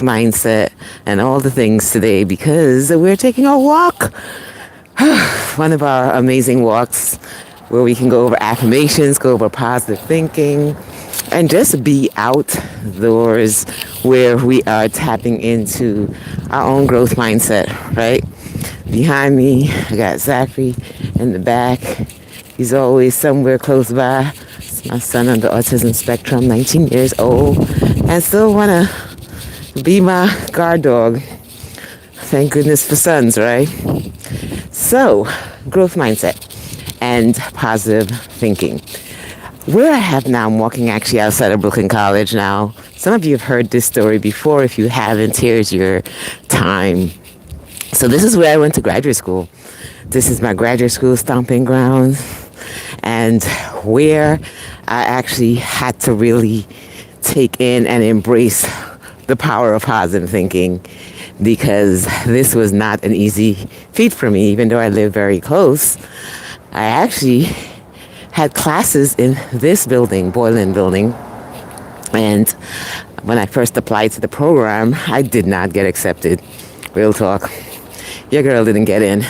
mindset, and all the things today because we're taking a walk. One of our amazing walks where we can go over affirmations, go over positive thinking, and just be outdoors where we are tapping into our own growth mindset, right? Behind me, I got Zachary in the back. He's always somewhere close by. It's my son on the autism spectrum, 19 years old, and still want to be my guard dog. Thank goodness for sons, right? So, growth mindset and positive thinking. Where I have now, I'm walking actually outside of Brooklyn College now. Some of you have heard this story before. If you haven't, here's your time. So this is where I went to graduate school. This is my graduate school stomping grounds, and where I actually had to really take in and embrace the power of positive thinking, because this was not an easy feat for me. Even though I live very close, I actually had classes in this building, Boylan building, and when I first applied to the program, I did not get accepted. Real talk. Your girl didn't get in.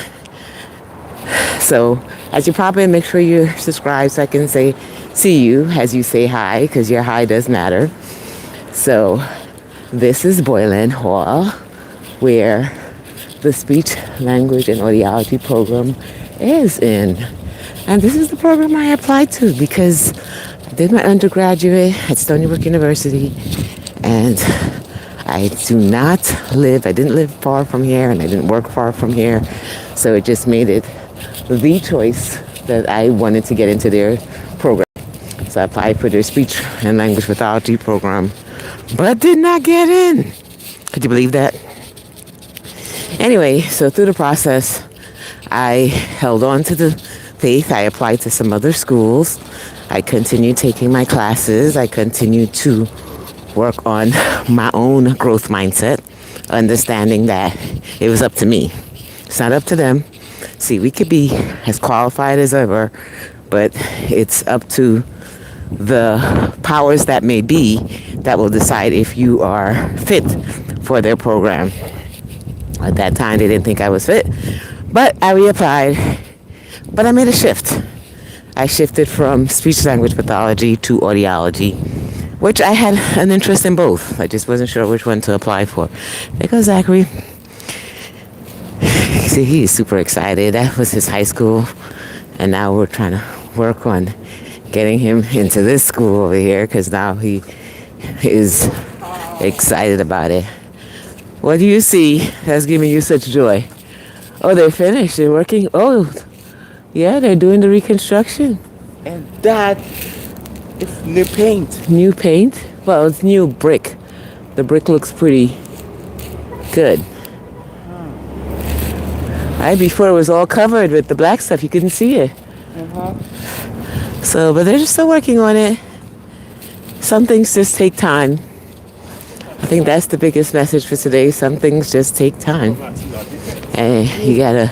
So as you pop in, make sure you're subscribed so I can see you as you say hi, because your hi does matter. So this is Boylan Hall, where the speech, language, and audiology program is in. And this is the program I applied to because I did my undergraduate at Stony Brook University, and I didn't live far from here, and I didn't work far from here. So it just made it the choice that I wanted to get into their program. So I applied for their speech and language pathology program, but did not get in. Could you believe that? Anyway, so through the process, I held on to the faith. I applied to some other schools. I continued taking my classes. I continued to work on my own growth mindset, understanding that it was up to me. It's not up to them. See, we could be as qualified as ever, but it's up to the powers that may be that will decide if you are fit for their program. At that time, they didn't think I was fit, but I reapplied. But I made a shift. I shifted from speech language pathology to audiology, which I had an interest in both. I just wasn't sure which one to apply for. There goes Zachary. See, he's super excited. That was his high school, and now we're trying to work on getting him into this school over here, because now he is excited about it. What do you see that's giving you such joy? Oh, they're finished. They're working. Oh, yeah, they're doing the reconstruction. And that is new paint. New paint? Well, it's new brick. The brick looks pretty good. Right, before it was all covered with the black stuff. You couldn't see it. So, but they're just still working on it. Some things just take time. I think that's the biggest message for today. Some things just take time. And you gotta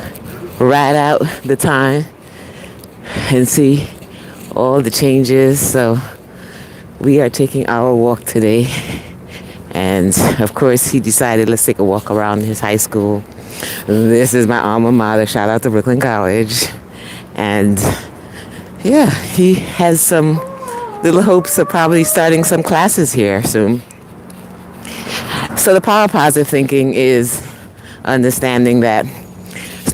ride out the time and see all the changes. So we are taking our walk today. And of course, he decided, let's take a walk around his high school. This is my alma mater. Shout out to Brooklyn College. And yeah, he has some little hopes of probably starting some classes here soon. So the power of positive thinking is understanding that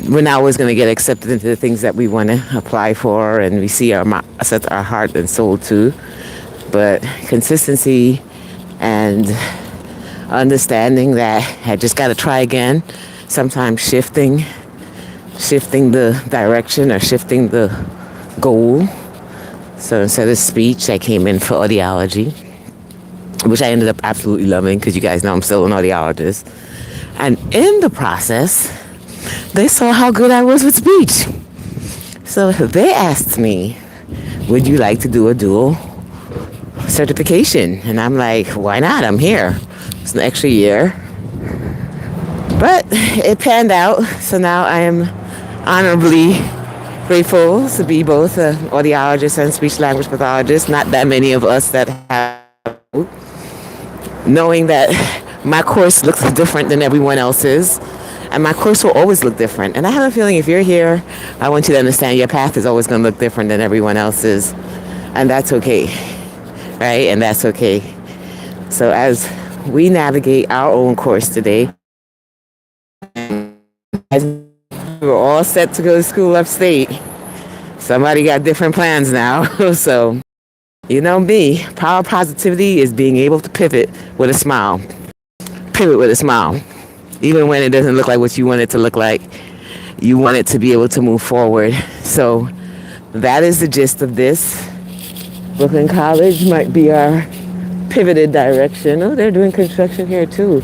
we're not always going to get accepted into the things that we want to apply for, and we set our heart and soul to. But consistency and understanding that I just got to try again. Sometimes shifting the direction or shifting the goal. So instead of speech, I came in for audiology, which I ended up absolutely loving, because you guys know I'm still an audiologist. And in the process, they saw how good I was with speech. So they asked me, would you like to do a dual certification? And I'm like, why not? I'm here. It's an extra year. But it panned out. So now I am honorably grateful to be both an audiologist and speech language pathologist. Not that many of us that have, knowing that My course looks different than everyone else's, and my course will always look different. And I have a feeling if you're here, I want you to understand your path is always going to look different than everyone else's, and that's okay, right? And that's okay. So as we navigate our own course today, as we're all set to go to school upstate, somebody got different plans now. So, you know me, power positivity is being able to pivot with a smile. Pivot with a smile. Even when it doesn't look like what you want it to look like, you want it to be able to move forward. So that is the gist of this. Brooklyn College might be our pivoted direction. Oh, they're doing construction here too.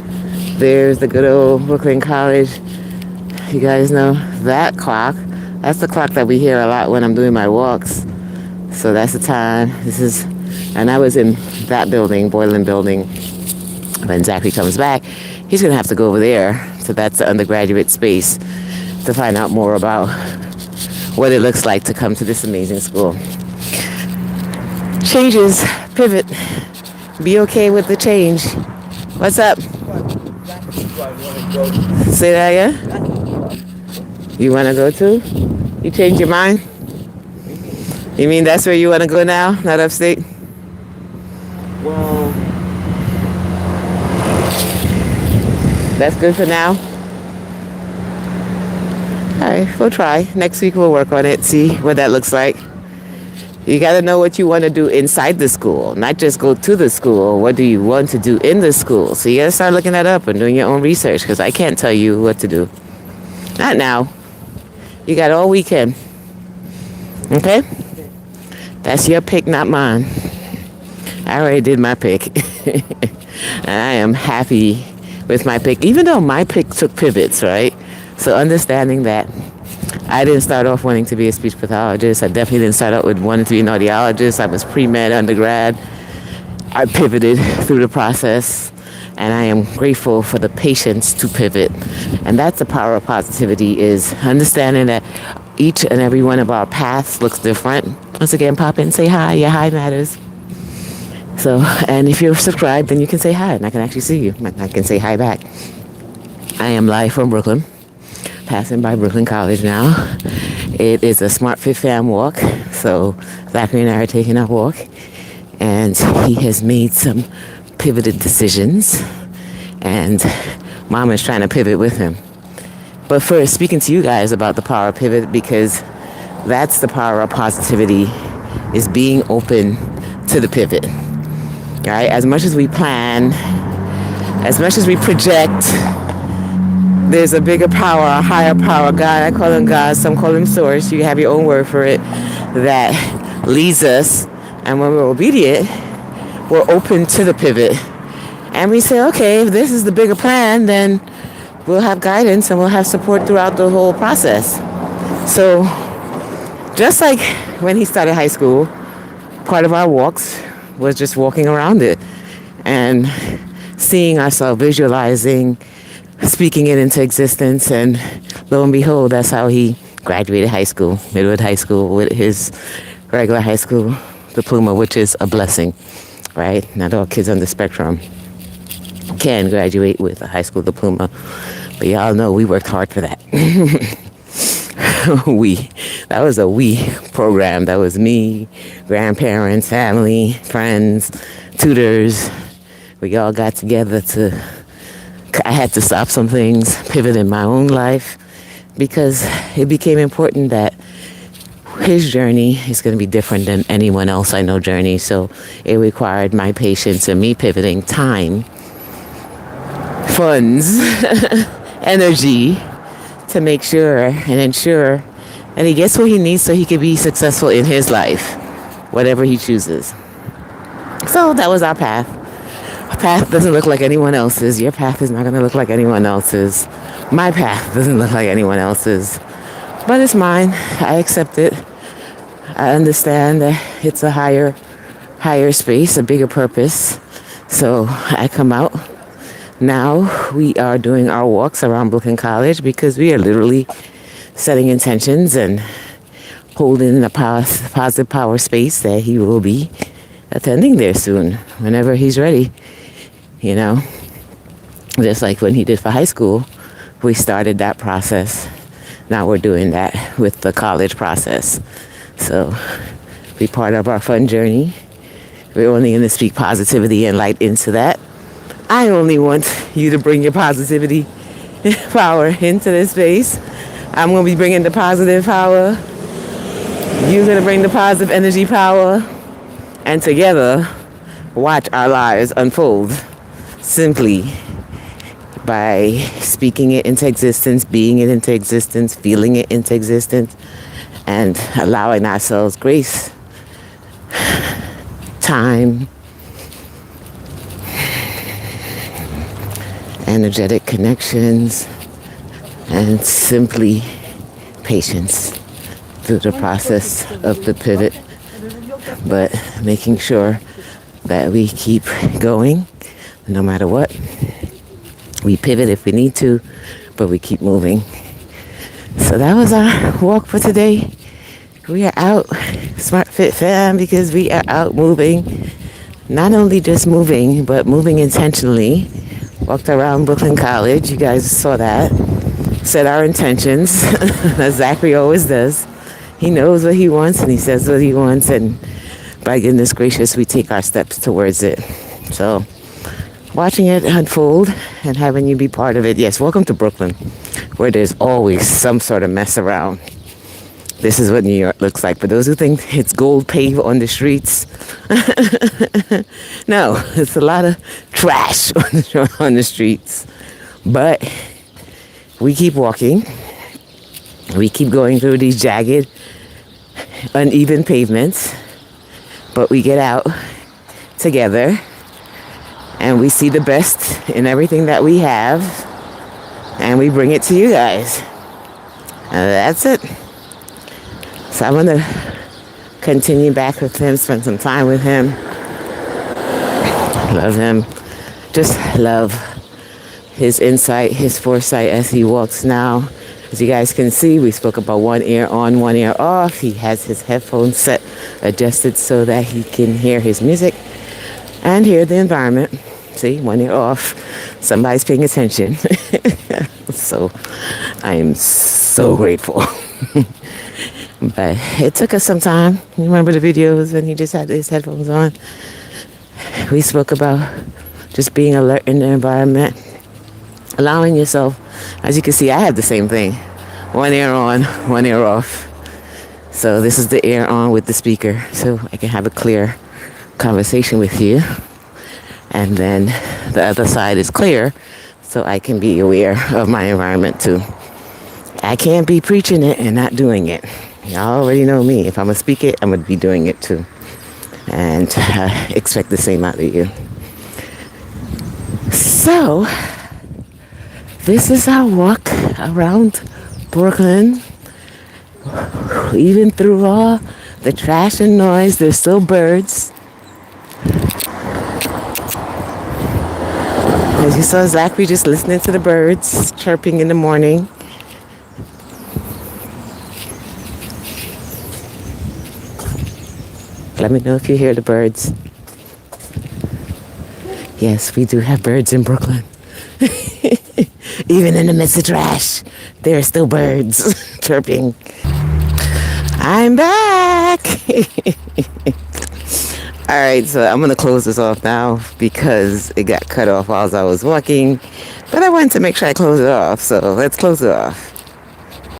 There's the good old Brooklyn College. You guys know that clock. That's the clock that we hear a lot when I'm doing my walks. So that's the time. And I was in that building, Boylan building. When Zachary comes back, he's going to have to go over there. So that's the undergraduate space to find out more about what it looks like to come to this amazing school. Changes, pivot, be okay with the change. What's up? Say that again? You want to go too? You changed your mind? You mean that's where you want to go now, not upstate? Well, That's good for now? All right, we'll try. Next week we'll work on it, see what that looks like. You got to know what you want to do inside the school, not just go to the school. What do you want to do in the school? So you got to start looking that up and doing your own research, because I can't tell you what to do. Not now. You got all weekend. Okay? That's your pick, not mine. I already did my pick. And I am happy with my pick, even though my pick took pivots, right? So understanding that I didn't start off wanting to be a speech pathologist. I definitely didn't start out with wanting to be an audiologist. I was pre-med undergrad. I pivoted through the process, and I am grateful for the patience to pivot. And that's the power of positivity, is understanding that each and every one of our paths looks different. Once again, pop in and say hi. Your hi matters. So, and if you're subscribed, then you can say hi, and I can actually see you. I can say hi back. I am live from Brooklyn, passing by Brooklyn College now. It is a Smart Fit Fam walk, so Zachary and I are taking a walk, and he has made some pivoted decisions, and Mom is trying to pivot with him. But first, speaking to you guys about the power of pivot, because that's the power of positivity, is being open to the pivot. All right, as much as we plan, as much as we project, there's a bigger power, a higher power, God. I call him God, some call him Source. You have your own word for it, that leads us. And when we're obedient, we're open to the pivot. And we say, okay, if this is the bigger plan, then we'll have guidance and we'll have support throughout the whole process. So just like when he started high school, part of our walks was just walking around it and seeing ourselves, visualizing, speaking it into existence, and lo and behold, that's how he graduated high school, Midwood High School, with his regular high school diploma, which is a blessing, right? Not all kids on the spectrum can graduate with a high school diploma, but y'all know we worked hard for that. That was a we program. That was me, grandparents, family, friends, tutors. We all got together I had to stop some things, pivot in my own life, because it became important that his journey is going to be different than anyone else I know journey. So it required my patience and me pivoting time, funds, energy, to make sure and ensure that he gets what he needs so he can be successful in his life, whatever he chooses. So that was our path. Our path doesn't look like anyone else's. Your path is not going to look like anyone else's. My path doesn't look like anyone else's. But it's mine. I accept it. I understand that it's a higher space, a bigger purpose. So I come out. Now we are doing our walks around Brooklyn College because we are literally setting intentions and holding a positive power space that he will be attending there soon, whenever he's ready, you know. Just like when he did for high school, we started that process. Now we're doing that with the college process. So be part of our fun journey. We're only going to speak positivity and light into that. I only want you to bring your positivity power into this space. I'm going to be bringing the positive power. You're going to bring the positive energy power. And together, watch our lives unfold simply by speaking it into existence, being it into existence, feeling it into existence, and allowing ourselves grace, time, energetic connections, and simply patience through the process of the pivot, but making sure that we keep going no matter what. We pivot if we need to, but we keep moving. So that was our walk for today. We are out, Smart Fit Fam, because we are out moving. Not only just moving, but moving intentionally. Walked around Brooklyn College. You guys saw that. Set our intentions, as Zachary always does. He knows what he wants and he says what he wants, and by goodness gracious, we take our steps towards it. So, watching it unfold and having you be part of it. Yes, welcome to Brooklyn, where there's always some sort of mess around. This is what New York looks like. For those who think it's gold pave on the streets, no, it's a lot of trash on the streets. But we keep walking. We keep going through these jagged, uneven pavements. But we get out together and we see the best in everything that we have and we bring it to you guys. And that's it. So I'm going to continue back with him, spend some time with him. Love him. Just love his insight, his foresight as he walks now. As you guys can see, we spoke about one ear on, one ear off. He has his headphones set, adjusted so that he can hear his music and hear the environment. See, one ear off. Somebody's paying attention. So I am so grateful. But it took us some time. You remember the videos when he just had his headphones on? We spoke about just being alert in the environment, allowing yourself. As you can see, I have the same thing. One ear on, one ear off. So this is the ear on with the speaker, so I can have a clear conversation with you. And then the other side is clear, so I can be aware of my environment too. I can't be preaching it and not doing it. Y'all already know me. If I'm going to speak it, I'm going to be doing it too. And I expect the same out of you. So, this is our walk around Brooklyn. Even through all the trash and noise, there's still birds. As you saw Zachary just listening to the birds chirping in the morning. Let me know if you hear the birds. Yes, we do have birds in Brooklyn. Even in the midst of trash, there are still birds chirping. I'm back. All right, so I'm going to close this off now because it got cut off while I was walking. But I wanted to make sure I close it off, so let's close it off.